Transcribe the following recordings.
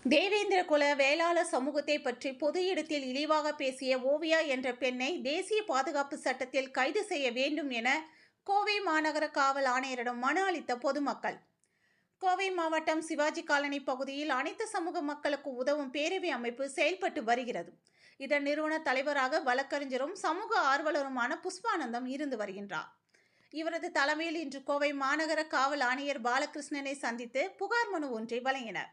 தேவேந்திர குல வேளாளர் சமூகத்தை பற்றி பொது இடத்தில் இழிவாக பேசிய ஓவியா என்ற பெண்ணை தேசிய பாதுகாப்பு சட்டத்தில் கைது செய்ய வேண்டும் என கோவை மாநகர காவல் ஆணையரிடம் மனு அளித்த பொதுமக்கள். கோவை மாவட்டம் சிவாஜி காலனி பகுதியில் அனைத்து சமூக மக்களுக்கு உதவும் பேரவை அமைப்பு செயல்பட்டு வருகிறது. இதன் நிறுவன தலைவராக வழக்கறிஞரும் சமூக ஆர்வலருமான புஷ்பானந்தம் இருந்து வருகின்றார். இவரது தலைமையில் இன்று கோவை மாநகர காவல் ஆணையர் பாலகிருஷ்ணனை சந்தித்து புகார் மனு ஒன்றை வழங்கினர்.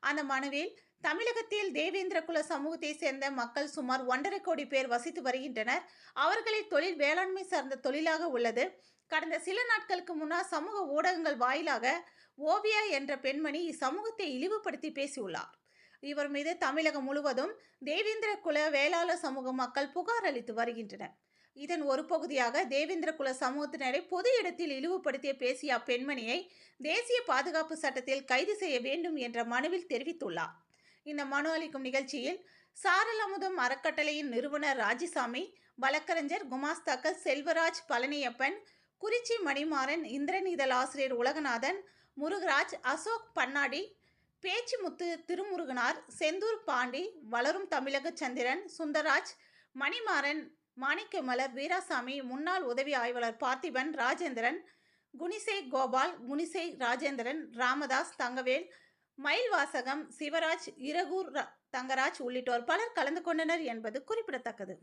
அந்த மனுவில் தமிழகத்தில் தேவேந்திர குல சமூகத்தை சேர்ந்த மக்கள் சுமார் 1.5 கோடி பேர் வசித்து வருகின்றனர். அவர்களின் தொழில் வேளாண்மை சார்ந்த தொழிலாக உள்ளது. கடந்த சில நாட்களுக்கு முன்னால் சமூக ஊடகங்கள் வாயிலாக ஓவியா என்ற பெண்மணி இச்சமூகத்தை இழிவுபடுத்தி பேசியுள்ளார். இவர் மீது தமிழகம் முழுவதும் தேவேந்திர குல வேளாளர் சமூக மக்கள் புகார் அளித்து வருகின்றனர். இதன் ஒரு பகுதியாக தேவேந்திர குல சமூகத்தினரை பொது இடத்தில் இழிவுபடுத்திய பேசிய அப்பெண்மணியை தேசிய பாதுகாப்பு சட்டத்தில் கைது செய்ய வேண்டும் என்ற மனுவில் தெரிவித்துள்ளார். இந்த மனு அளிக்கும் நிகழ்ச்சியில் சாரல் அமுதம் அறக்கட்டளையின் நிறுவனர் ராஜிசாமி, வழக்கறிஞர் குமாஸ்தாக்கள் செல்வராஜ், பழனியப்பன், குறிச்சி மணிமாறன், இந்திரன் இதழ் ஆசிரியர் உலகநாதன், முருகராஜ், அசோக் பன்னாடி, பேச்சுமுத்து திருமுருகனார், செந்தூர் பாண்டி, வளரும் தமிழக சந்திரன், சுந்தராஜ், மணிமாறன், மாணிக்கமலர், வீராசாமி, முன்னாள் உதவி ஆய்வாளர் பார்த்திபன், ராஜேந்திரன், குணிசை கோபால், குணிசை ராஜேந்திரன், ராமதாஸ், தங்கவேல், மயில்வாசகம், சிவராஜ், இரகூர் தங்கராஜ் உள்ளிட்டோர் பலர் கலந்து கொண்டனர் என்பது குறிப்பிடத்தக்கது.